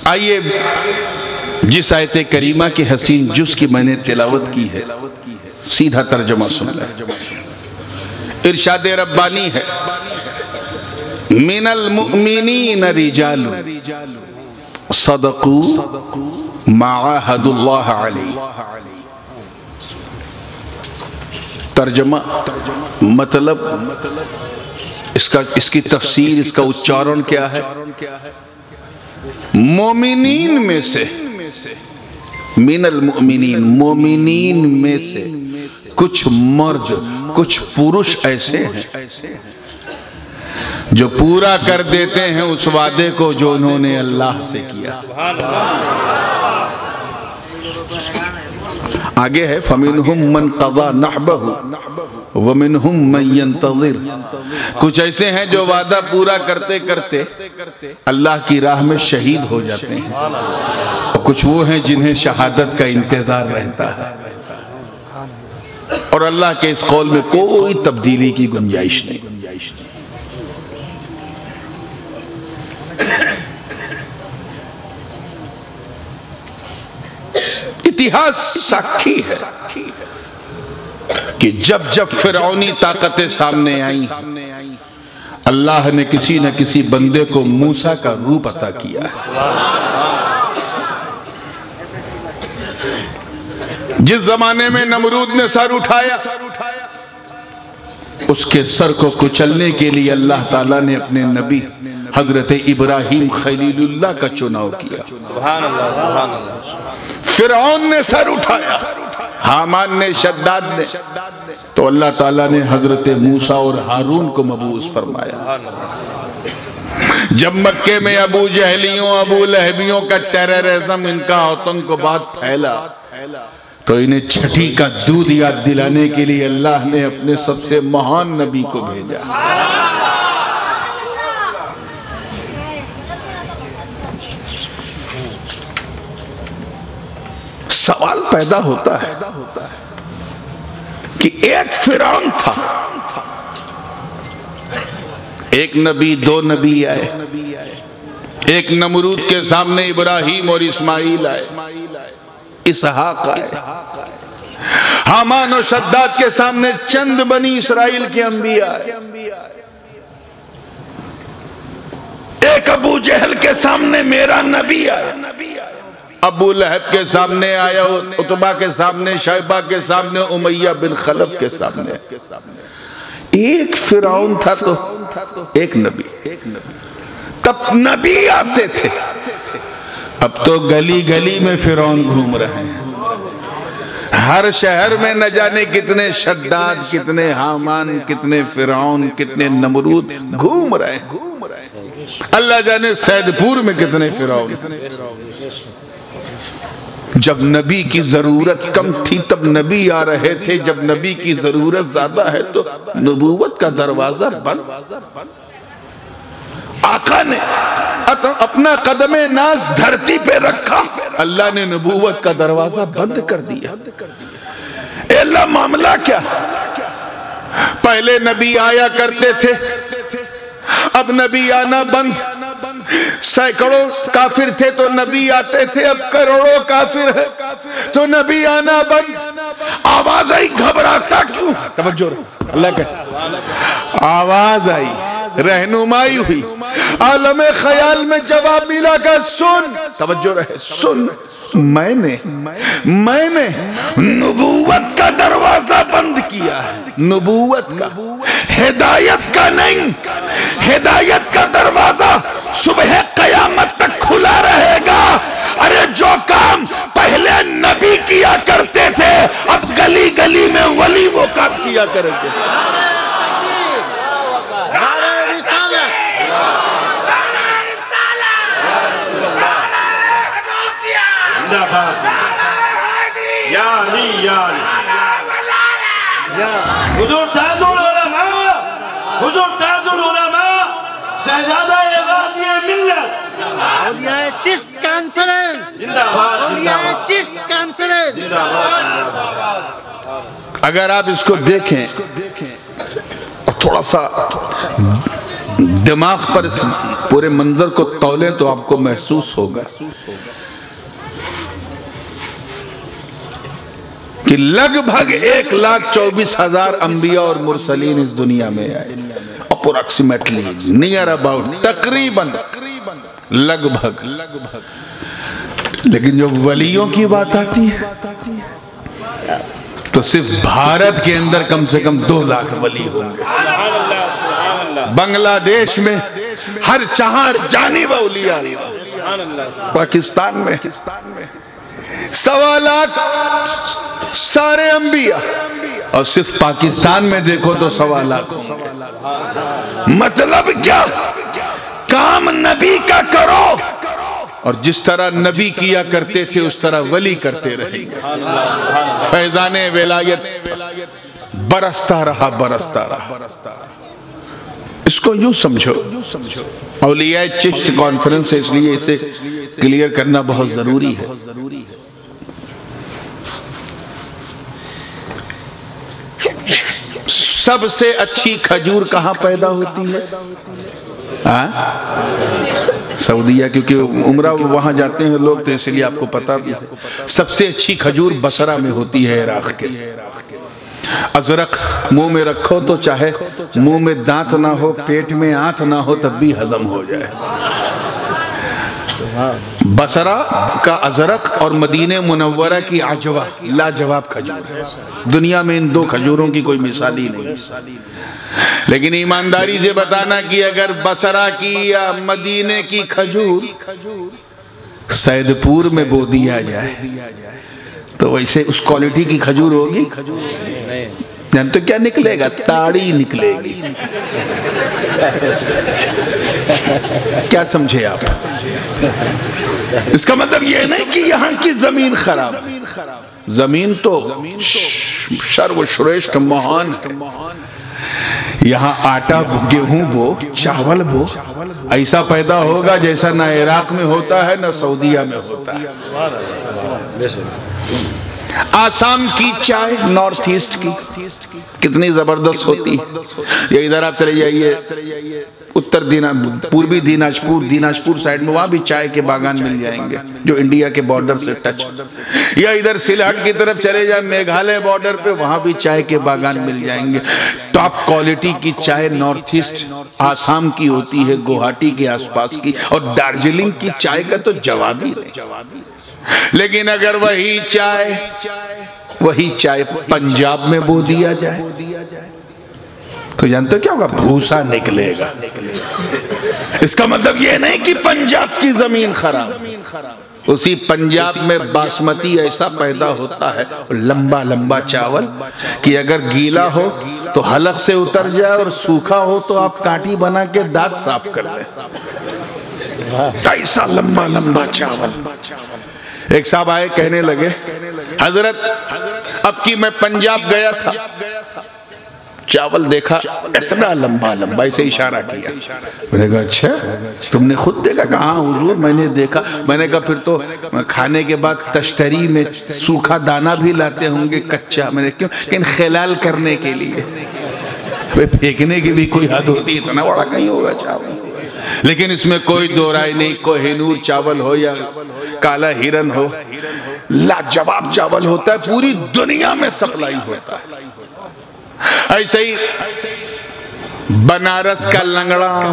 آئیے جس آیت کریمہ کی حسین جز کی میں نے تلاوت کی ہے سیدھا ترجمہ سن لیں۔ ارشاد ربانی ہے من المؤمنین رجال صدقوا ما عاہدوا اللہ علیہ۔ ترجمہ مطلب اس کی تفسیر، اس کا اچارن کیا ہے؟ مومنین میں سے، من المؤمنین، مومنین میں سے کچھ مرد، کچھ پرش ایسے ہیں جو پورا کر دیتے ہیں اس وعدے کو جو انہوں نے اللہ سے کیا۔ آگے ہے فَمِنْهُمْ مَنْ قَضَى نَحْبَهُ وَمِنْهُمْ مَنْ يَنْتَظِرُ۔ کچھ ایسے ہیں جو وعدہ پورا کرتے کرتے اللہ کی راہ میں شہید ہو جاتے ہیں، اور کچھ وہ ہیں جنہیں شہادت کا انتظار رہتا ہے، اور اللہ کے اس قول میں کوئی تبدیلی کی گنجائش نہیں۔ اتہاس ساکھی ہے کہ جب جب فرعونی طاقتیں سامنے آئیں، اللہ نے کسی نہ کسی بندے کو موسیٰ کا روپ عطا کیا ہے۔ جس زمانے میں نمرود نے سر اٹھایا، اس کے سر کو کچلنے کے لیے اللہ تعالیٰ نے اپنے نبی حضرت ابراہیم خلیل اللہ کا چناؤ کیا۔ سبحان اللہ، سبحان اللہ۔ فرعون نے سر اٹھایا، حامان نے، شداد نے، تو اللہ تعالیٰ نے حضرت موسیٰ اور ہارون کو مبعوث فرمایا۔ جب مکے میں ابو جہلیوں، ابو لہبیوں کا ٹیررزم، ان کا آتنک بات پھیلا، تو انہیں چھٹی کا دودھ یاد دلانے کے لیے اللہ نے اپنے سب سے مہان نبی کو بھیجا۔ سوال پیدا ہوتا ہے کہ ایک فرعون تھا، ایک نبی، دو نبی آئے، ایک نمرود کے سامنے ابراہیم اور اسماعیل آئے، اسحاق آئے، حامان و شداد کے سامنے چند بنی اسرائیل کے انبیاء آئے، ایک ابو جہل کے سامنے میرا نبی آیا، ابو لہب کے سامنے آیا، عتبہ کے سامنے، شیبہ کے سامنے، امیہ بن خلف کے سامنے۔ ایک فرعون تھا تو ایک نبی، تب نبی آتے تھے، اب تو گلی گلی میں فرعون گھوم رہے ہیں۔ ہر شہر میں نہ جانے کتنے شداد، کتنے حامان، کتنے فرعون، کتنے نمرود گھوم رہے ہیں۔ اللہ جانے سید پور میں کتنے فرعون۔ جب نبی کی ضرورت کم تھی تب نبی آ رہے تھے، جب نبی کی ضرورت زیادہ ہے تو نبوت کا دروازہ بند۔ آقا نے اپنا قدم ناز دھرتی پہ رکھا، اللہ نے نبوت کا دروازہ بند کر دیا۔ اے اللہ معاملہ کیا؟ پہلے نبی آیا کرتے تھے، اب نبی آنا بند۔ سینکڑوں کافر تھے تو نبی آتے تھے، اب کروڑوں کافر ہے تو نبی آنا بند۔ آواز آئی، گھبراتا کیوں؟ توجہ رہا، اللہ کہتا آواز آئی، رہنمائی ہوئی، عالم خیال میں جواب ملا کہ سن، توجہ رہے، سن، میں نے نبوت کا دروازہ بند کیا ہے، نبوت کا، ہدایت کا نہیں۔ ہدایت کا دروازہ صبح قیامت تک کھلا رہے گا۔ ارے جو کام پہلے نبی کیا کرتے تھے اب گلی گلی میں ولی وہ کام کیا کریں گے۔ حضور تاج العلماء، حضور تاج العلماء، شہزادہ غازی ملت، اولیاء چشت کانفرنس، اولیاء چشت کانفرنس۔ اگر آپ اس کو دیکھیں اور تھوڑا سا دماغ پر اس پورے منظر کو تولیں تو آپ کو محسوس ہوگا کہ لگ بھگ 1,24,000 انبیاء اور مرسلین اس دنیا میں آئے، اپروکسیمیٹلی، نیئر اباؤٹ، تقریباً، لگ بھگ. لیکن جو ولیوں کی بات آتی ہے تو صرف بھارت کے اندر کم سے کم 2 لاکھ ولی ہوں گے. بنگلہ دیش میں ہر 4 جانب اولیاء، پاکستان میں 1.25 لاکھ سارے انبیاء، اور صرف پاکستان میں دیکھو تو 1.25 لاکھ. مطلب کیا؟ کام نبی کا کرو، اور جس طرح نبی کیا کرتے تھے اس طرح ولی کرتے رہیں گے. فیضان ولایت برستا رہا، برستا رہا. اس کو یوں سمجھو، اولیاء چشت کانفرنس ہے، اس لیے اسے کلیئر کرنا بہت ضروری ہے. سب سے اچھی کھجور کہاں پیدا ہوتی ہے؟ سعودیہ، کیونکہ عمرہ وہاں جاتے ہیں لوگ تو اس لیے آپ کو پتا بھی ہے. سب سے اچھی کھجور بصرہ میں ہوتی ہے، عراق کے. ازرق منہ میں رکھو تو چاہے منہ میں دانت نہ ہو، پیٹ میں آنت نہ ہو، تب بھی ہضم ہو جائے. بصرہ کا ازرق اور مدینہ منورہ کی عجوہ لاجواب کھجور ہے. دنیا میں ان 2 کھجوروں کی کوئی مثال ہی نہیں. لیکن ایمانداری سے بتانا کہ اگر بصرہ کی یا مدینہ کی کھجور سید پور میں بو دیا جائے تو ویسے اس کوالٹی کی کھجور ہوگی؟ تو کیا نکلے گا؟ تاڑی نکلے گی. کیا سمجھے آپ؟ اس کا مطلب یہ نہیں کہ یہاں کی زمین خراب. زمین تو شر و شریشت مہان ہے. یہاں آٹا گیہوں بو، چاول بو، ایسا پیدا ہوگا جیسا نہ عراق میں ہوتا ہے نہ سعودیہ میں ہوتا ہے. آسام کی چائے، نارتھ ایسٹ کی کتنی زبردست ہوتی ہے. یا ادھر آپ چلے جائیے اتر پوربی دیناجپور سائیڈ میں، وہاں بھی چائے کے باغان مل جائیں گے جو انڈیا کے بارڈر سے ٹچ. یا ادھر سلہٹ کی طرف چلے جائیں میگھالیہ بارڈر پہ، وہاں بھی چائے کے باغان مل جائیں گے. ٹاپ کوالٹی کی چائے نارتھ ایسٹ آسام کی ہوتی ہے، گوہاٹی کے آس پاس کی، اور دارجلنگ کی چائے کا تو جواب ہی نہیں. لیکن اگر وہی چائے پنجاب میں بو دیا جائے تو جانتے کیا ہوگا؟ بھوسا نکلے گا. اس کا مطلب یہ نہیں کہ پنجاب کی زمین خراب. اسی پنجاب میں باسمتی ایسا پیدا ہوتا ہے، لمبا لمبا چاول، کہ اگر گیلا ہو تو حلق سے اتر جائے اور سوکھا ہو تو آپ کانٹی بنا کے دانت صاف کر لیں. ایسا لمبا لمبا چاول. ایک صاحب آئے کہنے لگے، حضرت اب کی میں پنجاب گیا تھا، چاول دیکھا اتنا لمبا لمبا، اسے اشارہ کیا. میں نے کہا اچھا تم نے خود دیکھا؟ کہا ہاں حضور میں نے دیکھا. میں نے کہا پھر تو کھانے کے بعد تشتری میں سوکھا دانہ بھی لاتے ہوں گے کچا. میں نے کیوں؟ کہ خلال کرنے کے لیے. پھینکنے کی بھی کوئی حد ہوتی، اتنا بڑا کہیں ہوگا چاول. لیکن اس میں کوئی دو رائے نہیں، کوہ نور چاول ہو یا کالا ہرن ہو، لاجواب چاول ہوتا ہے، پوری دنیا میں سپلائی ہوتا ہے. ایسے ہی بنارس کا لنگڑا،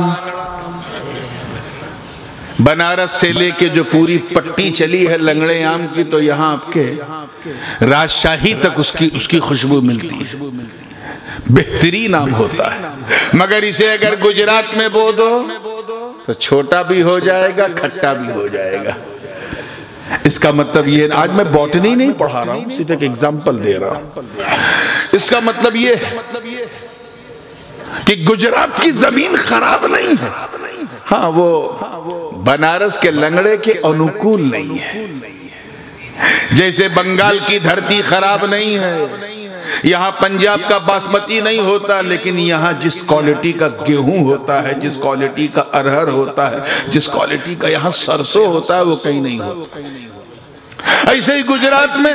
بنارس سے لے کے جو پوری پٹی چلی ہے لنگڑے آم کی، تو یہاں آپ کے راجشاہی تک اس کی خوشبو ملتی ہے. بہترین آم ہوتا ہے. مگر اسے اگر گجرات میں بو دو تو چھوٹا بھی ہو جائے گا، کھٹا بھی ہو جائے گا. اس کا مطلب یہ، آج میں بوٹنی نہیں پڑھا رہا ہوں، صرف ایک ایگزامپل دے رہا ہوں. اس کا مطلب یہ کہ گجرات کی زمین خراب نہیں ہے، ہاں وہ بنارس کے لنگڑے کے انوکول نہیں ہے. جیسے بنگال کی دھرتی خراب نہیں ہے، یہاں پنجاب کا باسمتی نہیں ہوتا، لیکن یہاں جس کوالٹی کا گیہوں ہوتا ہے، جس کوالٹی کا ارہر ہوتا ہے، جس کوالٹی کا یہاں سرسوں ہوتا ہے، وہ کہیں نہیں ہوتا. ایسے ہی گجرات میں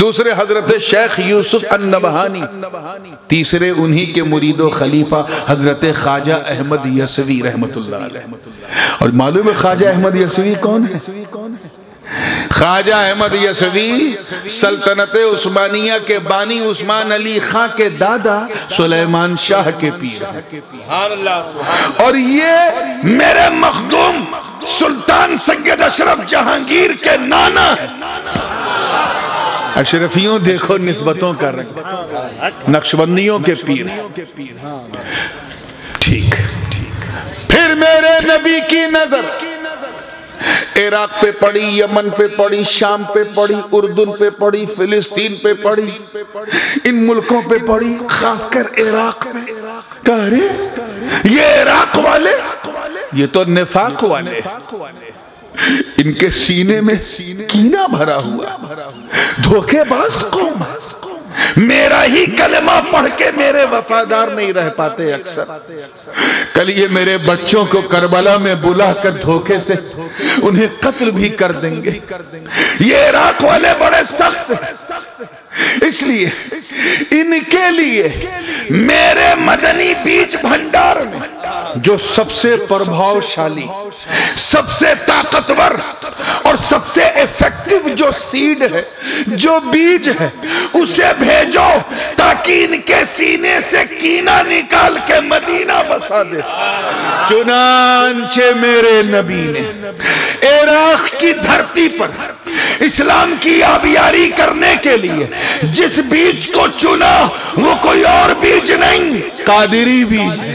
دوسرے حضرت شیخ یوسف النبہانی، تیسرے انہی کے مرید و خلیفہ حضرت خواجہ احمد یسوی رحمت اللہ علیہ۔ اور معلوم ہے خواجہ احمد یسوی کون ہے؟ خواجہ احمد یسوی سلطنت عثمانیہ کے بانی عثمان علی خان کے دادا سلیمان شاہ کے پیر ہیں، اور یہ میرے مخدوم سلطان سید اشرف جہانگیر کے نانا ہیں۔ اشرفیوں دیکھو نسبتوں کا رنگ، نقشبندیوں کے پیر ہیں۔ ٹھیک، پھر میرے نبی کی نظر عراق پہ پڑی، یمن پہ پڑی، شام پہ پڑی، اردن پہ پڑی، فلسطین پہ پڑی، ان ملکوں پہ پڑی، خاص کر عراق پہ۔ کہہ رہے یہ عراق والے، یہ تو نفاق والے، ان کے سینے میں کینہ بھرا ہوا، دھوکے باز قوم، میرا ہی کلمہ پڑھ کے میرے وفادار نہیں رہ پاتے اکثر۔ کل یہ میرے بچوں کو کربلا میں بلا کر دھوکے سے انہیں قتل بھی کر دیں گے۔ یہ عراق والے بڑے سخت ہیں، اس لیے ان کے لیے میرے مدنی بیج بھنڈار میں جو سب سے پربھاوشالی، سب سے طاقتور اور سب سے ایفیکٹو جو سیڈ ہے، جو بیج ہے، اسے بھیجو تاکہ ان کے سینے سے کینہ نکال کے مدینہ بسا دے۔ چنانچہ میرے نبی نے عراق کی دھرتی پر اسلام کی آبیاری کرنے کے لیے جس بیج کو چنا وہ کوئی اور بیج نہیں، قادری بیج ہے۔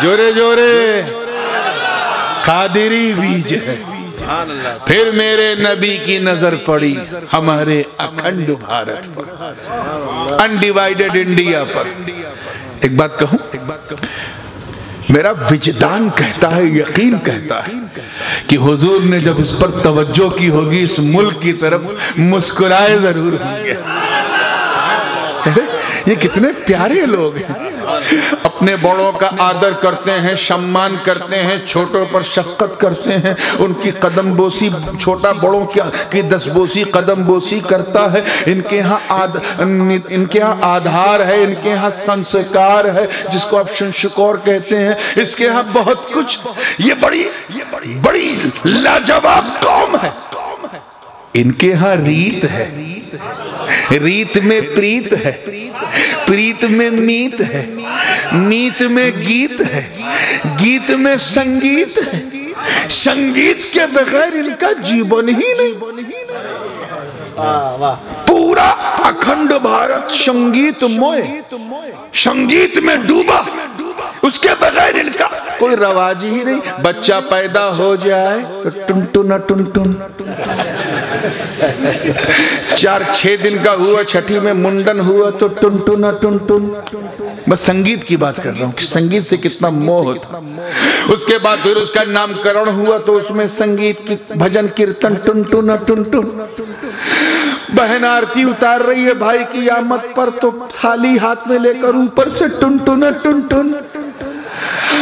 جورے جورے قادری بیج ہے۔ پھر میرے نبی کی نظر پڑی ہمارے اکھنڈ بھارت پر، انڈیوائیڈڈ انڈیا پر۔ ایک بات کہوں، میرا وجدان کہتا ہے، یقین کہتا ہے کہ حضور نے جب اس پر توجہ کی ہوگی اس ملک کی طرف مسکرائے ضرور ہوں گے۔ یہ کتنے پیارے لوگ ہیں، اپنے بڑوں کا آدر کرتے ہیں، شمان کرتے ہیں، چھوٹوں پر شفقت کرتے ہیں، ان کی قدم بوسی، چھوٹا بڑوں کی دس بوسی قدم بوسی کرتا ہے۔ ان کے ہاں آدھار ہے، ان کے ہاں سنسکار ہے جس کو آپ شنشکور کہتے ہیں، اس کے ہاں بہت کچھ۔ یہ بڑی لاجواب قوم ہے۔ ان کے ہاں ریت ہے، ریت میں پریت ہے، پریت میں میت ہے، میت میں گیت ہے، گیت میں سنگیت ہے، سنگیت کے بغیر ان کا جیون ہی نہیں۔ پورا اکھنڈ بھارت سنگیت موئے، سنگیت میں ڈوبا، اس کے بغیر ان کا کوئی رواج ہی نہیں۔ بچہ پیدا ہو جائے تو ٹن ٹن ٹن ٹن، 4-6 دن کا ہوا، چھٹی میں منڈن ہوا تو ٹن ٹن ٹن ٹن۔ بس سنگیت کی بات کر رہا ہوں کہ سنگیت سے کتنا موہ تھا۔ اس کے بعد پھر اس کا نام کرن ہوا تو اس میں سنگیت کی بھجن کیرتن ٹن ٹن ٹن ٹن۔ بہن آرتی اتار رہی ہے بھائی کی آمد پر تو تھالی ہاتھ میں لے کر اوپر سے ٹن ٹن ٹن ٹن۔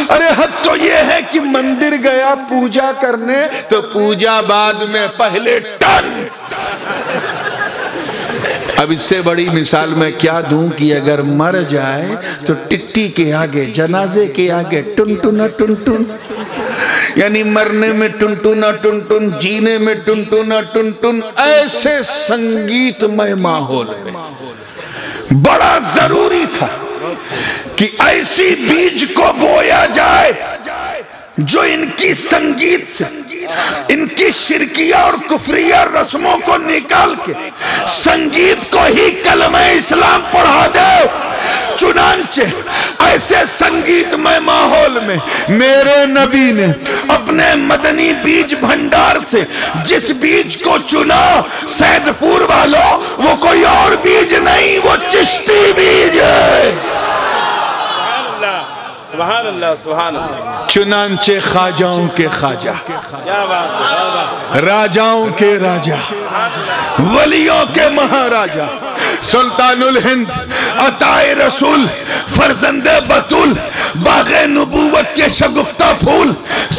ارے حد تو یہ ہے کہ مندر گیا پوجا کرنے تو پوجا بعد میں پہلے ٹن۔ اب اس سے بڑی مثال میں کیا دوں کہ اگر مر جائے تو ٹٹی کے آگے، جنازے کے آگے ٹن ٹن ٹن ٹن، یعنی مرنے میں ٹن ٹن ٹن ٹن، جینے میں ٹن ٹن ٹن ٹن۔ ایسے سنگیت میں ماحول میں بڑا ضروری تھا کہ ایسی بیج کو بویا جائے جو ان کی سنگیت سے، ان کی شرکیہ اور کفریہ رسموں کو نکال کے سنگیت کو ہی کلمہ اسلام پڑھا دے۔ چنانچہ ایسے سنگیت میں ماحول میں میرے نبی نے اپنے مدنی بیج بھنڈار سے جس بیج کو چنا، سید پور والوں، وہ کوئی اور بیج نہیں، وہ چشتی بیج ہے۔ سبحان اللہ، سبحان اللہ۔ چنانچہ خواجاؤں کے خواجہ، راجاؤں کے راجہ، ولیوں کے مہاراجہ، سلطان الہند، عطائے رسول، فرزند بطول، باغ نبوت کے شگفتہ پھول،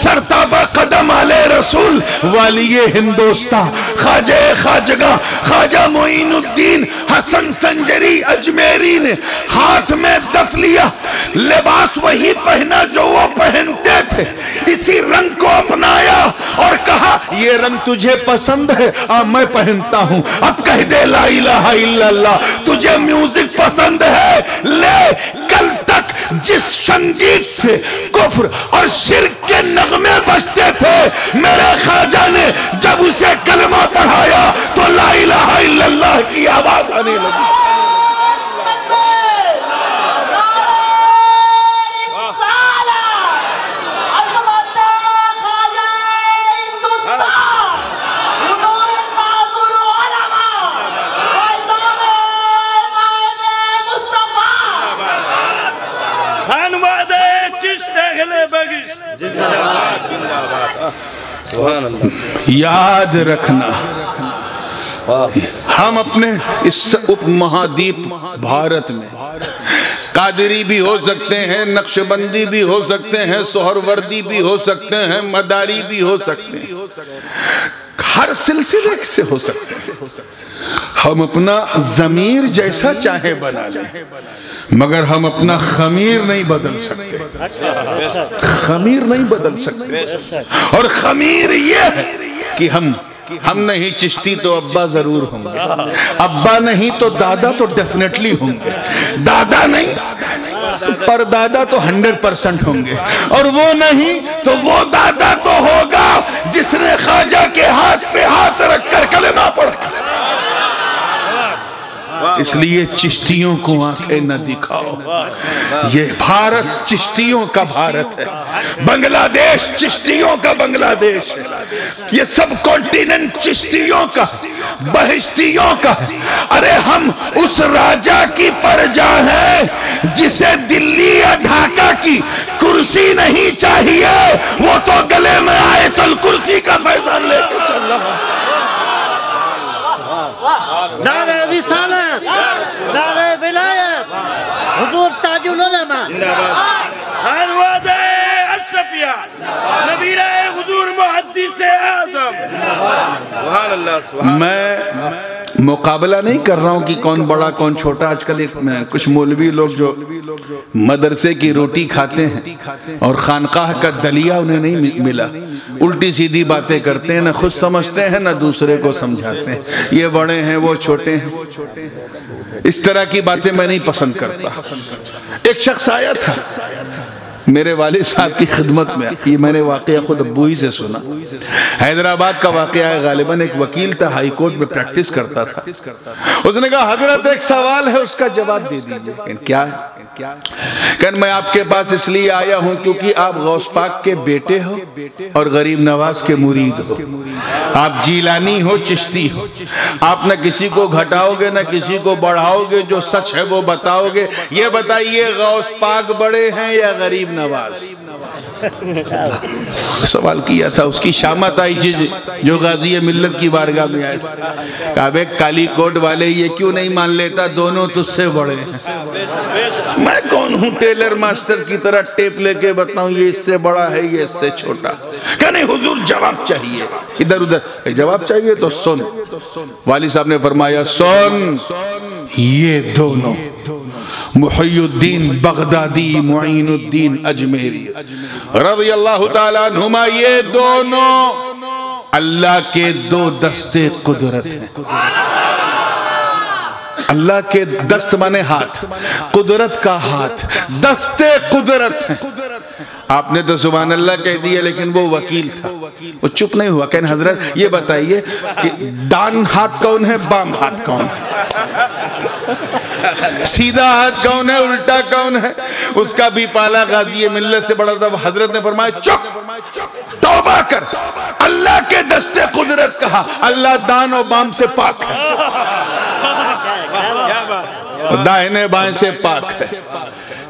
سرتابہ قدم علیہ رسول رسول والی ہندوستان خواجہ خواجگاں خواجہ معین الدین حسن سنجری اجمیری نے ہاتھ میں دف لیا، لباس وہی پہنا جو وہ پہنتے تھے، اسی رنگ کو اپنایا اور کہا یہ رنگ تجھے پسند ہے؟ میں پہنتا ہوں۔ اب کہہ دے لا الہ الا اللہ۔ تجھے میوزک پسند ہے؟ لے، کل تک جس سنگیت سے کفر اور شرک کے نغمے بجتے تھے، میرے خواجہ نے جب اسے کلمہ پڑھایا تو لا الہ الا اللہ کی آواز آنے لگی۔ یاد رکھنا، ہم اپنے اس اپ مہادیپ بھارت میں قادری بھی ہو سکتے ہیں، نقشبندی بھی ہو سکتے ہیں، سہروردی بھی ہو سکتے ہیں، مداری بھی ہو سکتے ہیں، ہر سلسلے سے ہو سکتے ہیں۔ ہم اپنا ضمیر جیسا چاہے بنا لیں، مگر ہم اپنا خمیر نہیں بدل سکتے، خمیر نہیں بدل سکتے۔ اور خمیر یہ ہے کہ ہم نہیں چشتی تو ابا ضرور ہوں گے، ابا نہیں تو دادا تو ڈیفنیٹلی ہوں گے، دادا نہیں تو پردادا تو 100% ہوں گے، اور وہ نہیں تو وہ دادا تو ہوگا جس نے خواجہ کے ہاتھ پہ ہاتھ رکھ کر کلمہ پڑھا۔ اس لیے چشتیوں کو آنکھیں نہ دکھاؤ، یہ بھارت چشتیوں کا بھارت ہے، بنگلہ دیش چشتیوں کا بنگلہ دیش ہے، یہ سب کانٹیننٹ چشتیوں کا، بہشتیوں کا۔ ارے ہم اس راجہ کی پرجا ہیں جسے دلی یا ڈھاکہ کی کرسی نہیں چاہیے، وہ تو گلے میں آیت الکرسی کا فیضان لے کے چل رہا ہے۔ نعرہ رسالت، نعرہ ولایت، حضور تاج العلماء، خانواد اشرفیہ، نبیرہ حضور محدث اعظم۔ سبحان اللہ، سبحان اللہ۔ میں مقابلہ نہیں کر رہا ہوں کہ کون بڑا کون چھوٹا۔ آج کل کچھ مولوی لوگ جو مدرسے کی روٹی کھاتے ہیں اور خانقاہ کا دلیہ انہیں نہیں ملا، الٹی سیدھی باتیں کرتے ہیں، نہ خود سمجھتے ہیں نہ دوسرے کو سمجھاتے ہیں، یہ بڑے ہیں وہ چھوٹے ہیں۔ اس طرح کی باتیں میں نہیں پسند کرتا۔ ایک شخص آیا تھا میرے والد صاحب کی خدمت میں، یہ میں نے واقعہ خود ابو ہی سے سنا، حیدرآباد کا واقعہ ہے، غالباً ایک وکیل تھا، ہائی کورٹ میں پریکٹس کرتا تھا۔ اس نے کہا حضرت ایک سوال ہے، اس کا جواب دے دیجئے۔ کیا ہے؟ کہ میں آپ کے پاس اس لیے آیا ہوں کیونکہ آپ غوث پاک کے بیٹے ہو اور غریب نواز کے مرید ہو، آپ جیلانی ہو چشتی ہو، آپ نہ کسی کو گھٹاؤ گے نہ کسی کو بڑھاؤ گے، جو سچ ہے وہ بتاؤ گے۔ یہ بتائیے غوث پاک بڑے ہیں یا غریب نواز؟ سوال کیا تھا، اس کی شامت آئی جو غازی ملت کی بارگاہ میں آئے، کہا بے کالی کوٹ والے یہ کیوں نہیں مان لیتا، دونوں تجھ سے بڑے ہیں۔ میں کون ہوں ٹیلر ماسٹر کی طرح ٹیپ لے کے بتاؤں یہ اس سے بڑا ہے یہ اس سے چھوٹا؟ کہ نہیں حضور جواب چاہیے، ادھر ادھر جواب چاہیے تو سن۔ والد صاحب نے فرمایا سن، یہ دونوں محی الدین بغدادی معین الدین اجمیری رضی اللہ تعالیٰ عنہما، یہ دونوں اللہ کے دو دستے قدرت ہیں۔ اللہ کے دست مانے ہاتھ، قدرت کا ہاتھ، دستے قدرت ہیں۔ آپ نے تو سبحان اللہ کہہ دیا، لیکن وہ وکیل تھا، وہ چپ نہیں ہوا، کہنے حضرت یہ بتائیے کہ دان ہاتھ کون ہے، بام ہاتھ کون ہے، سیدھا ہاتھ کون ہے، الٹا کون ہے؟ اس کا بھی پالا غازی ملت سے بڑا تھا۔ حضرت نے فرمایا چپ، توبہ کر، اللہ کے دستے قدرت کہا، اللہ دان و بام سے پاک ہے، دائنے بائیں سے پاک ہے۔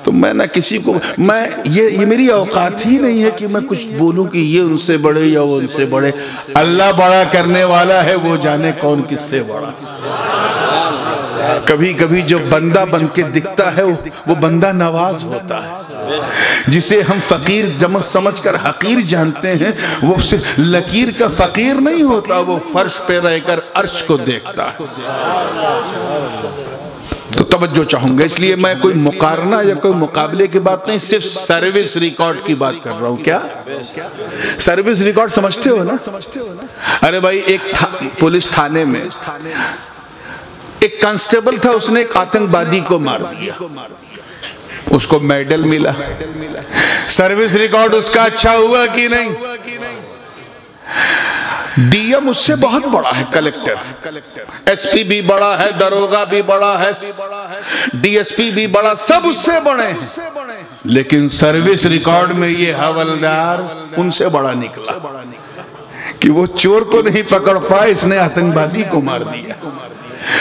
تو میں نہ کسی کو، میں یہ میری اوقات ہی نہیں ہے کہ میں کچھ بولوں کہ یہ ان سے بڑے یا وہ ان سے بڑے۔ اللہ بڑا کرنے والا ہے، وہ جانے کون کس سے بڑا۔ کبھی کبھی جو بندہ بن کے دکھتا ہے وہ بندہ نواز ہوتا ہے، جسے ہم فقیر سمجھ کر حقیر جانتے ہیں، وہ صرف لکیر کا فقیر نہیں ہوتا، وہ فرش پہ رہ کر عرش کو دیکھتا ہے۔ تو توجہ چاہوں گا، اس لیے میں کوئی مقارنہ یا کوئی مقابلے کی بات نہیں، صرف سروس ریکارڈ کی بات کر رہا ہوں۔ کیا سروس ریکارڈ سمجھتے ہو نا؟ ارے بھائی، ایک پولیس تھانے میں ایک کانسٹیبل تھا، اس نے ایک آتنکوادی کو مار دیا، اس کو میڈل ملا۔ سروس ریکارڈ اس کا اچھا ہوا کہ نہیں؟ ڈی ایم اس سے بہت بڑا ہے، کلیکٹر، ایس پی بھی بڑا ہے، دروغہ بھی بڑا ہے، ڈی ایس پی بھی بڑا، سب اس سے بڑے ہیں، لیکن سروس ریکارڈ میں یہ حوالدار ان سے بڑا نکلا کہ وہ چور کو نہیں پکڑ پائے، اس نے آتنکوادی کو مار دیا۔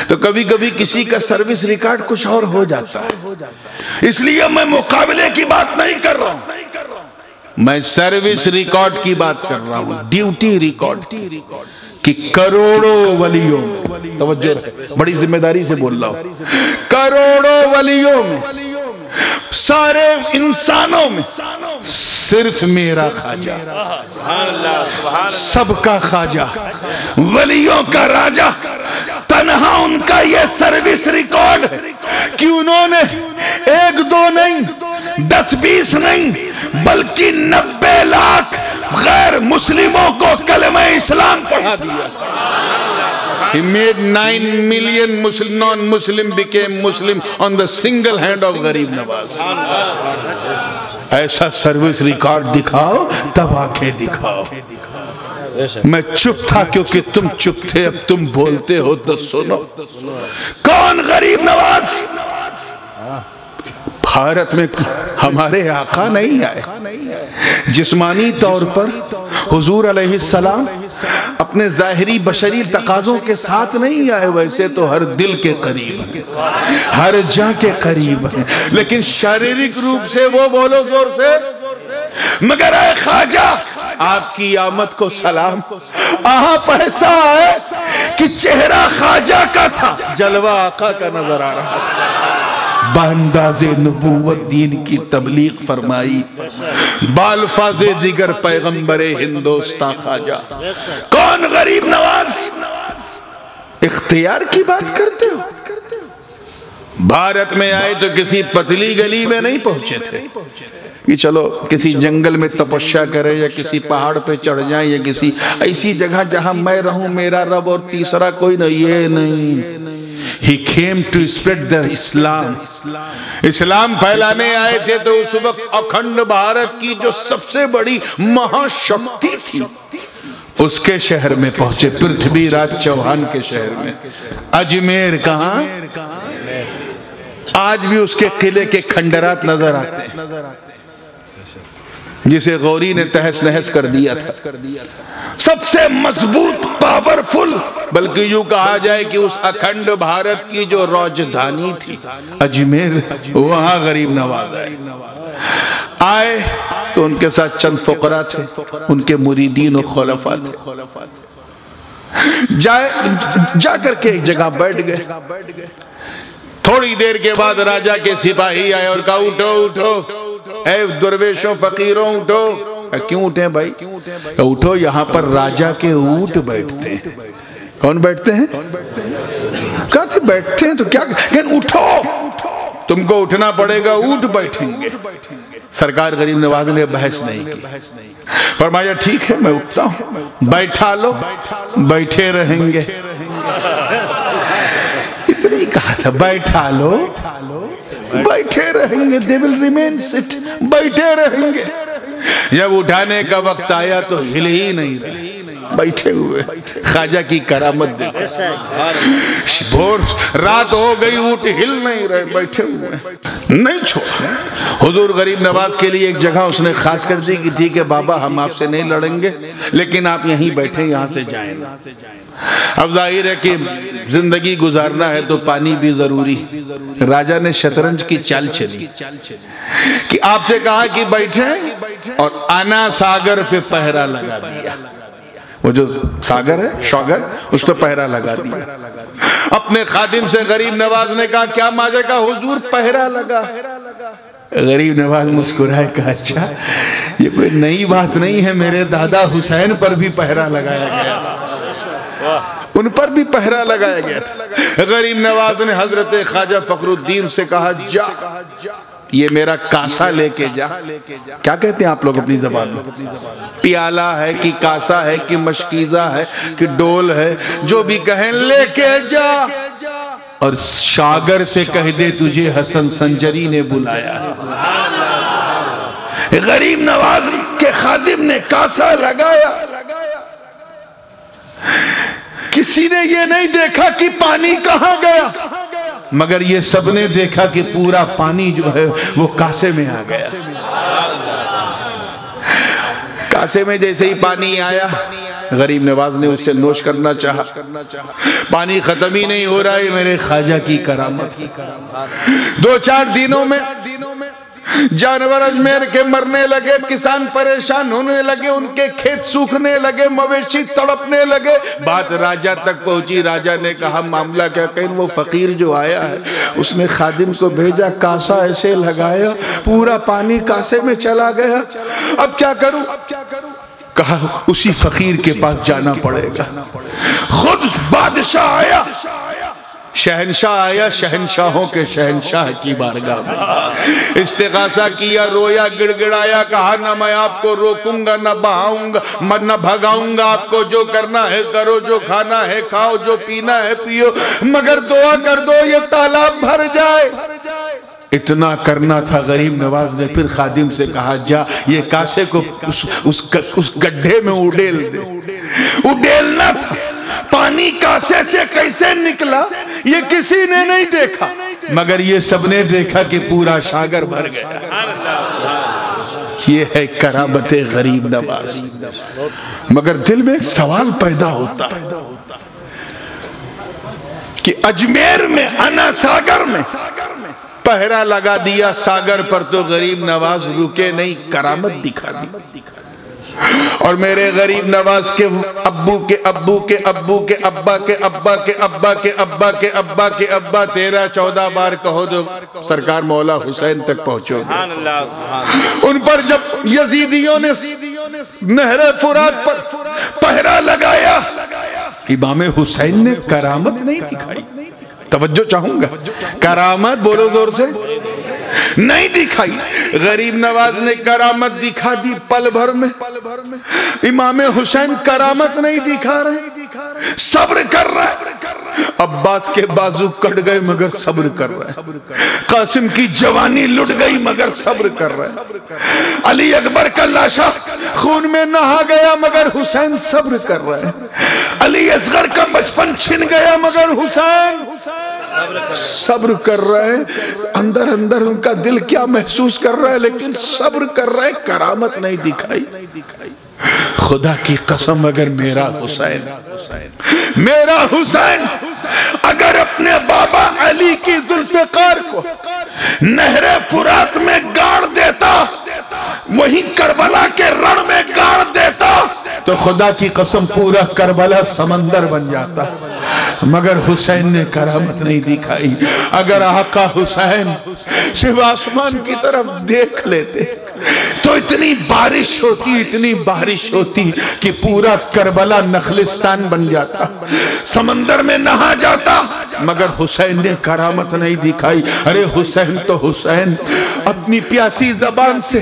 تو کبھی کبھی کسی کا سروس ریکارڈ کچھ اور ہو جاتا ہے، اس لیے میں مقابلے کی بات نہیں کر رہا ہوں، میں سروس ریکارڈ کی بات کر رہا ہوں، ڈیوٹی ریکارڈ کی۔ کروڑوں ولیوں میں، توجہ ہے، بڑی ذمہ داری سے بول رہا ہوں، کروڑوں ولیوں میں، سارے انسانوں میں صرف میرا خواجہ، سب کا خواجہ، ولیوں کا راجہ، تنہا ان کا یہ سروس ریکارڈ کہ انہوں نے 1 2 نہیں، 10 20 نہیں، بلکہ 90 لاکھ غیر مسلموں کو کلمہ اسلام پڑھا دیا۔ He made 9 million non-Muslim became Muslim on the single hand of غریب نواز۔ ایسا سروس ریکارڈ دکھاؤ، تب آنکھیں دکھاؤ۔ میں چپ تھا کیونکہ تم چپ تھے، اب تم بولتے ہو تو سنو۔ کون غریب نواز؟ بھارت میں ہمارے آقا نہیں آئے، جسمانی طور پر حضور علیہ السلام اپنے ظاہری بشری تقاضوں کے ساتھ نہیں آئے، ویسے تو ہر دل کے قریب ہیں، ہر جاں کے قریب ہیں، لیکن شاریرک روپ سے وہ بولو زور سے، مگر اے خواجہ آپ کی آمد کو سلام۔ آپ ایسا ہے کہ چہرہ خواجہ کا تھا، جلوہ آقا کا نظر آ رہا تھا، بانداز نبوت دین کی تبلیغ فرمائی، بالفاظ دیگر پیغمبر ہندوستان خواجہ۔ کون غریب نواز؟ اختیار کی بات کرتے ہو؟ بھارت میں آئے تو کسی پتلی گلی میں نہیں پہنچے تھے کہ چلو کسی جنگل میں تپسیا کریں یا کسی پہاڑ پہ چڑھ جائیں یا کسی ایسی جگہ جہاں میں رہوں میرا رب اور تیسرا کوئی نہیں، یہ نہیں۔ He came to spread the Islam۔ اسلام پھیلانے آئے تھے تو اس وقت اکھنڈ بھارت کی جو سب سے بڑی مہاشکتی تھی اس کے شہر میں پہنچے، پرتھوی راج چوہان کے شہر میں۔ اجمیر کہاں؟ آج بھی اس کے قلعے کے کھنڈرات نظر آتے ہیں، جسے غوری نے تہس نہس کر دیا تھا۔ سب سے مضبوط، پاورفل، بلکہ یوں کہا جائے کہ اس اکھنڈ بھارت کی جو راجدھانی تھی اجمیر، وہاں غریب نواز آئے تو ان کے ساتھ چند فقراء تھے، ان کے مریدین و خلفاء تھے۔ جا کر کے ایک جگہ بیٹھ گئے۔ تھوڑی دیر کے بعد راجہ کے سپاہی آئے اور کہا اٹھو اٹھو، اے درویشوں فقیروں اٹھو۔ کیوں اٹھیں بھائی؟ اٹھو، یہاں پر راجہ کے اونٹ بیٹھتے ہیں۔ کون بیٹھتے ہیں؟ کہتے بیٹھتے ہیں تو کیا کہیں؟ اٹھو، تم کو اٹھنا پڑے گا، اونٹ بیٹھیں گے۔ سرکار غریب نواز نے بحث نہیں کی، فرمایا ٹھیک ہے میں اٹھتا ہوں، بیٹھا لو، بیٹھے رہیں گے۔ اتنا ہی کہا تھا، بیٹھا لو، بیٹھے رہیں گے، they will remain sit، بیٹھے رہیں گے۔ جب اٹھانے کا وقت آیا تو ہل ہی نہیں رہے، بیٹھے ہوئے۔ خواجہ کی کرامت دیکھو، رات ہو گئی اونٹ ہل نہیں رہے، بیٹھے ہوئے، نہیں چھوڑا۔ حضور غریب نواز کے لیے ایک جگہ اس نے خاص کر دی کہ ٹھیک ہے بابا ہم آپ سے نہیں لڑیں گے، لیکن آپ یہیں بیٹھیں، یہاں سے جائیں۔ اب ظاہر ہے کہ زندگی گزارنا ہے تو پانی بھی ضروری۔ راجہ نے شطرنج کی چال چلی کہ آپ سے کہا کہ بیٹھیں اور انا ساگر پہ پہرا لگا دیا۔ وہ جو ساگر ہے، شوگر، اس پہ پہرا لگا دیا۔ اب اپنے خادم سے غریب نواز نے کہا کیا ماجرا؟ کہا حضور پہرا لگا۔ غریب نواز مسکرائے، کہا اچھا یہ کوئی نئی بات نہیں ہے، میرے دادا حسین پر بھی پہرا لگایا گیا تھا، ان پر بھی پہرا لگایا گیا تھا۔ غریب نواز نے حضرت خواجہ فخر الدین سے کہا جا یہ میرا کاسا لے کے جا۔ کیا کہتے ہیں آپ لوگ اپنی زبان میں؟ پیالہ ہے کہ کاسا ہے کہ مشکیزہ ہے کہ ڈول ہے، جو بھی کہیں لے کے جا، اور شاگر سے کہہ دے تجھے حسن سنجری نے بلایا ہے۔ غریب نواز کے خادم نے کاسا لگایا، کسی نے یہ نہیں دیکھا کہ پانی کہاں گیا، مگر یہ سب نے دیکھا کہ پورا پانی جو ہے وہ کاسے میں آ گیا۔ کاسے میں جیسے ہی پانی آیا، غریب نواز نے اس سے نوش کرنا چاہا، پانی ختم ہی نہیں ہو رہا ہے، میرے خواجہ کی کرامت۔ 2-4 دنوں میں جانور اجمیر کے مرنے لگے، کسان پریشان ہونے لگے، ان کے کھیت سوکھنے لگے، مویشی تڑپنے لگے، بات راجہ تک پہنچی۔ راجہ نے کہا معاملہ کیا؟ کہیں وہ فقیر جو آیا ہے اس نے خادم کو بھیجا، کاسا ایسے لگایا پورا پانی کاسے میں چلا گیا، اب کیا کروں؟ کہا اسی فقیر کے پاس جانا پڑے گا۔ خود بادشاہ آیا، شہنشاہ آیا، شہنشاہوں کے شہنشاہ کی بارگاہ میں استغاثہ کیا، رویا، گڑ گڑایا، کہا نہ میں آپ کو روکوں گا، نہ بہاؤں گا، نہ بھگاؤں گا، آپ کو جو کرنا ہے کرو، جو کھانا ہے کھاؤ، جو پینا ہے پیو، مگر دعا کر دو یہ تالاب بھر جائے۔ اتنا کرنا تھا، غریب نواز نے پھر خادم سے کہا جا یہ کاسے کو اس گڈھے میں اڈیل دے۔ اڈیلنا تھا، پانی کاسے سے کیسے نکلا یہ کسی نے نہیں دیکھا، مگر یہ سب نے دیکھا کہ پورا شاگر بھر گیا۔ یہ ہے کرامت غریب نواز۔ مگر دل میں ایک سوال پیدا ہوتا ہے کہ اجمیر میں انا ساگر میں پہرا لگا دیا ساگر پر، تو غریب نواز رکے نہیں، کرامت دکھا دی۔ اور میرے غریب نواز کے ابو کے ابو کے ابو کے ابا کے ابا کے ابا کے ابا کے ابا کے ابا 13-14 بار کہو جو سرکار مولا حسین تک پہنچو گے۔ ان پر جب یزیدیوں نے نہر فرات پر پہرا لگایا، امام حسین نے کرامت نہیں دکھائی۔ توجہ چاہوں گا، کرامت بولو زور سے نہیں دکھائی۔ غریب نواز نے کرامت دکھا دی پل بھر میں، امام حسین کرامت نہیں دکھا رہے، صبر کر رہا ہے۔ عباس کے بازو کٹ گئے مگر صبر کر رہا ہے، قاسم کی جوانی لٹ گئی مگر صبر کر رہا ہے، علی اکبر کا لاشا خون میں نہا گیا مگر حسین صبر کر رہا ہے، علی اصغر کا بچپن چھن گیا مگر حسین صبر کر رہا ہے۔ اندر اندر ان کا دل کیا محسوس کر رہا ہے، لیکن صبر کر رہا ہے، کرامت نہیں دکھائی۔ خدا کی قسم اگر میرا حسین اگر اپنے بابا علی کی ذوالفقار کو نہر فرات میں گاڑ دیتا، وہیں کربلا کے رڑ میں گاڑ دیتا، تو خدا کی قسم پورا کربلا سمندر بن جاتا، مگر حسین نے کرامت نہیں دکھائی۔ اگر آقا حسین صرف آسمان کی طرف دیکھ لیتے تو اتنی بارش ہوتی کہ پورا کربلا نخلستان بن جاتا، سمندر میں نہا جاتا، مگر حسین نے کرامت نہیں دکھائی۔ ارے حسین تو حسین اپنی پیاسی زبان سے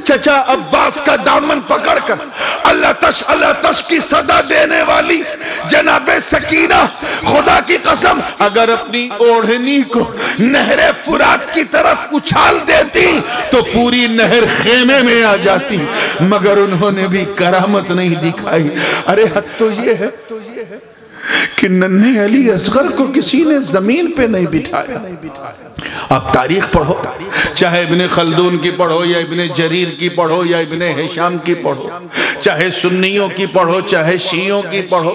چچا عباس کا دامن پکڑ کر اللہ تش کی صدا دینے والی جناب سکینہ، خدا کی قسم اگر اپنی اوڑھنی کو نہر فرات کی طرف اچھال دیتی تو پوری نہر خیمے میں آ جاتی، مگر انہوں نے بھی کرامت نہیں دکھائی۔ ارے حد تو یہ ہے کہ ننھے علی اصغر کو کسی نے زمین پہ نہیں بٹھایا۔ آپ تاریخ پڑھو، چاہے ابن خلدون کی پڑھو یا ابن جریر کی پڑھو یا ابن ہشام کی پڑھو، چاہے سنیوں کی پڑھو چاہے شیعوں کی پڑھو،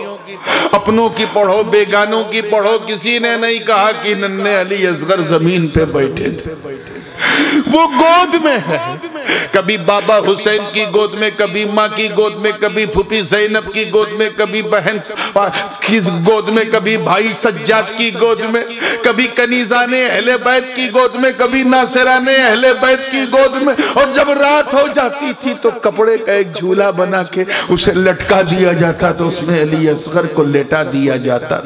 اپنوں کی پڑھو بیگانوں کی پڑھو، کسی نے نہیں کہا کہ ننھے علی اصغر زمین پہ بیٹھے تھے۔ وہ گود میں ہے، کبھی بابا حسین کی گود میں، کبھی ماں کی گود میں، کبھی پھوپھی زینب کی گود میں، کبھی بہن کی گود میں، کبھی بھائی سجاد کی گود میں، کبھی کنیزان اہل بیت کی گود میں، کبھی ناصران اہل بیت کی گود میں. اور جب رات ہو جاتی تھی تو کپڑے کا ایک جھولا بنا کے اسے لٹکا دیا جاتا تو اس میں علی اصغر کو لیٹا دیا جاتا.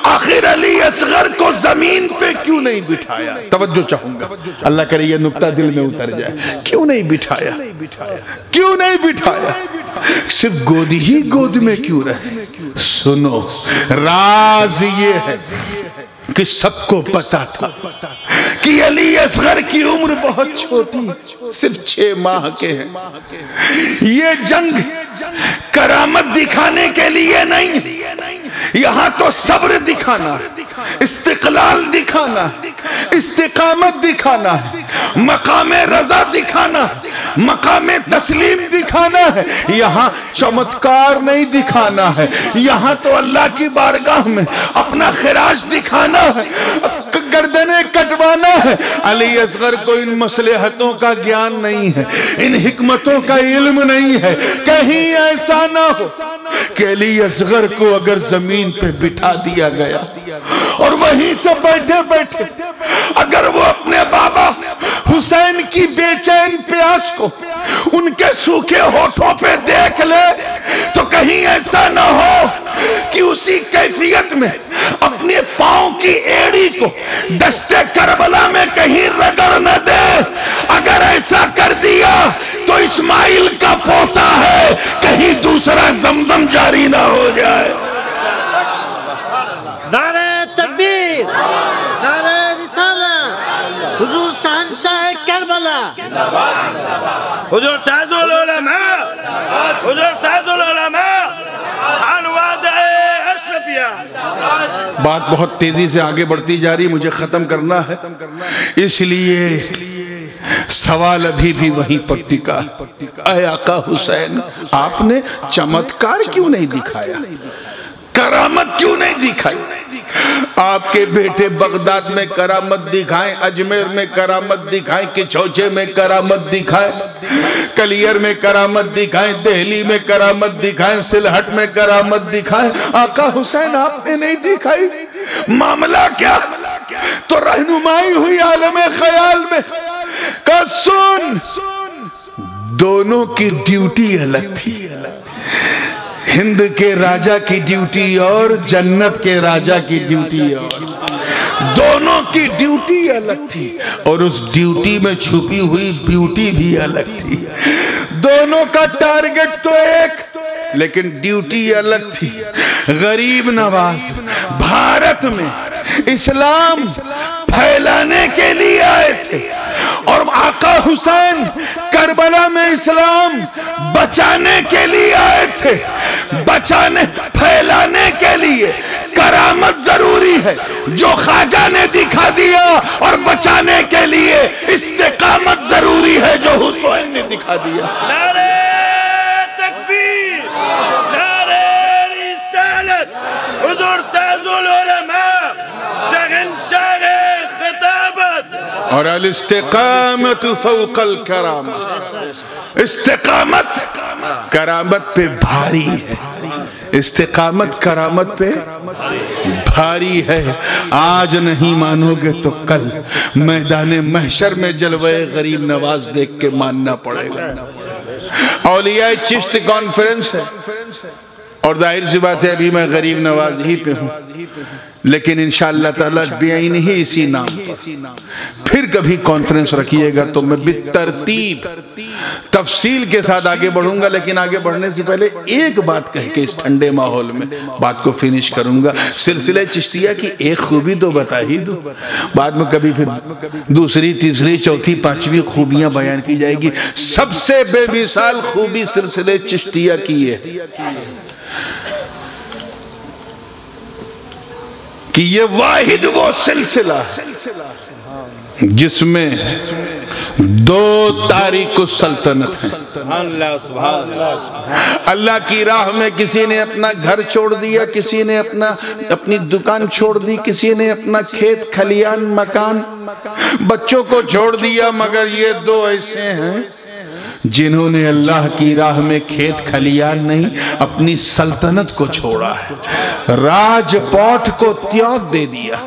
آخر علی اصغر کو زمین پہ کیوں نہیں بٹھایا؟ توجہ چاہوں گا، اللہ کرے یہ نکتہ دل میں اتر جائے. کیوں نہیں بٹھایا؟ کیوں نہیں بٹھایا؟ صرف گود ہی گود میں کیوں رہے؟ سنو، راز یہ ہے کہ سب کو پتا تھا کہ علی اصغر کی عمر بہت چھوٹی، صرف 6 ماہ کے ہیں. یہ جنگ کرامت دکھانے کے لیے نہیں، یہاں تو صبر دکھانا، استقلال دکھانا، استقامت دکھانا ہے، مقام رضا دکھانا، مقام تسلیم دکھانا ہے. یہاں چمتکار نہیں دکھانا ہے، یہاں تو اللہ کی بارگاہ میں اپنا خراج دکھانا ہے، گردنیں کٹوانا ہے. علی اصغر کو ان مصلحتوں کا گیان نہیں ہے، ان حکمتوں کا علم نہیں ہے. کہیں ایسا نہ ہو کہ علی اصغر کو اگر زمین پہ بٹھا دیا گیا اور وہیں سے بیٹھے بیٹھے اگر وہ اپنے بابا حسین کی بے چین پیاس کو ان کے سوکھے ہونٹوں پہ دیکھ لے تو کہیں ایسا نہ ہو کہ اسی کیفیت میں اپنے پاؤں کی ایڑی کو دشت کربلا میں کہیں رگڑ نہ دے. اگر ایسا کر دیا تو اسماعیل کا پوتا ہے، کہیں دوسرا زمزم جاری نہ ہو جائے. نعرہ تکبیر، نعرہ رسالت، حضور شہنشاہ کربلا، حضور تاج العلماء، حضور تاج العلماء، عن وعدہ اشرفیہ. بات بہت تیزی سے آگے بڑھتی جا رہی، مجھے ختم کرنا ہے، اس لیے سوال ابھی بھی وہیں پر ٹکا. اے آقا حسین، آپ نے چمتکار کیوں نہیں دکھایا؟ کرامت کیوں نہیں دکھائی؟ آپ کے بیٹے بغداد میں کرامت دکھائیں، اجمیر میں کرامت دکھائیں، کچھوچے میں کرامت دکھائیں، کلیر میں کرامت دکھائیں، دہلی میں کرامت دکھائیں، سلہٹ میں کرامت دکھائیں. آقا حسین آپ نے نہیں دکھائی. معاملہ کیا؟ تو رہنمائی ہوئی عالم خیال میں کہ سن، دونوں کی ڈیوٹی الگ تھی. ہند کے راجہ کی ڈیوٹی اور جنت کے راجہ کی ڈیوٹی اور، دونوں کی ڈیوٹی الگ تھی اور اس ڈیوٹی میں چھپی ہوئی بیوٹی بھی الگ تھی. دونوں کا ٹارگٹ تو ایک لیکن ڈیوٹی الگ تھی. غریب نواز بھارت میں اسلام پھیلانے کے لیے آئے تھے اور آقا حسین کربلا میں اسلام بچانے کے لیے آئے تھے. بچانے پھیلانے کے لیے کرامت ضروری ہے جو خواجہ نے دکھا دیا، اور بچانے کے لیے استقامت ضروری ہے جو حسین نے دکھا دیا. نعرہ تکبیر، نعرہ رسالت، حضور تاج العلماء، شہنشاہ خطابت. اور الاستقامت فوق الکرامہ، استقامت کرامت پہ بھاری ہے، استقامت کرامت پہ بھاری ہے. آج نہیں مانو گے تو کل میدان محشر میں جلوہ غریب نواز دیکھ کے ماننا پڑے گا. اولیاء چشت کانفرنس ہے اور ظاہر سی بات ہے ابھی میں غریب نواز ہی پہ ہوں، لیکن انشاءاللہ تعالیٰ بیعین ہی اسی نام پر پھر کبھی کانفرنس رکھیے گا تو میں بالترتیب تفصیل کے ساتھ آگے بڑھوں گا. لیکن آگے بڑھنے سے پہلے ایک بات کہہ کے اس ٹھنڈے ماحول میں بات کو فنش کروں گا. سلسلہ چشتیہ کی ایک خوبی تو بتا ہی دو، بعد میں کبھی پھر دوسری تیسری چوتھی پانچویں خوبیاں بیان کی جائے گی. سب سے بے مثال خوبی سلسلہ چشتیہ کی ہے کہ یہ واحد وہ سلسلہ جس میں 2 تاریک السلطنت ہیں۔ اللہ کی راہ میں کسی نے اپنا گھر چھوڑ دیا، کسی نے اپنی دکان چھوڑ دی، کسی نے اپنا کھیت کھلیان مکان بچوں کو چھوڑ دیا، مگر یہ 2 ایسے ہیں جنہوں نے اللہ کی راہ میں کھیت کھلیان نہیں، اپنی سلطنت کو چھوڑا ہے، راج پاٹ کو تیاگ دے دیا،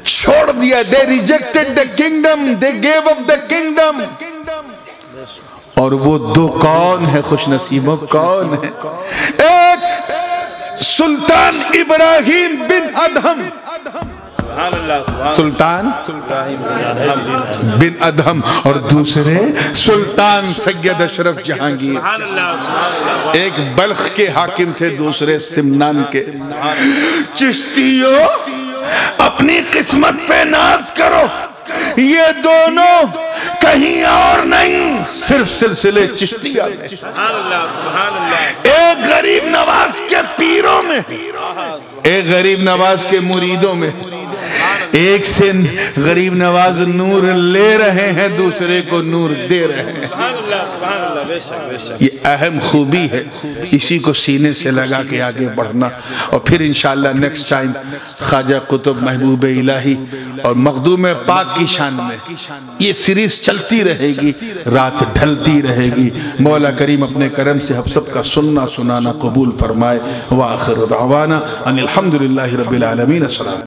چھوڑ دیا۔ They rejected the kingdom, they gave up the kingdom۔ اور وہ 2 کون ہے خوش نصیبوں؟ کون ہے؟ ایک سلطان ابراہیم بن ادہم، سلطان بن ادہم، اور دوسرے سلطان سید اشرف جہانگیر۔ ایک بلخ کے حاکم تھے، دوسرے سمنان کے۔ چشتیوں اپنی قسمت پہ ناز کرو، یہ دونوں کہیں اور نہیں، صرف سلسلے چشتیہ میں۔ ایک غریب نواز کے پیروں میں، ایک غریب نواز کے مریدوں میں، ایک سے غریب نواز نور لے رہے ہیں، دوسرے کو نور دے رہے ہیں۔ یہ اہم خوبی ہے، اسی کو سینے سے لگا کے آگے بڑھنا، اور پھر انشاءاللہ نیکسٹ ٹائم خواجہ قطب محبوب الہی اور مخدوم پاک کی شان میں یہ سیریز چلتی رہے گی، رات ڈھلتی رہے گی۔ مولا کریم اپنے کرم سے ہم سب کا سننا سنانا قبول فرمائے۔ وآخر دعوانا ان الحمدللہ رب العالمین۔ السلام۔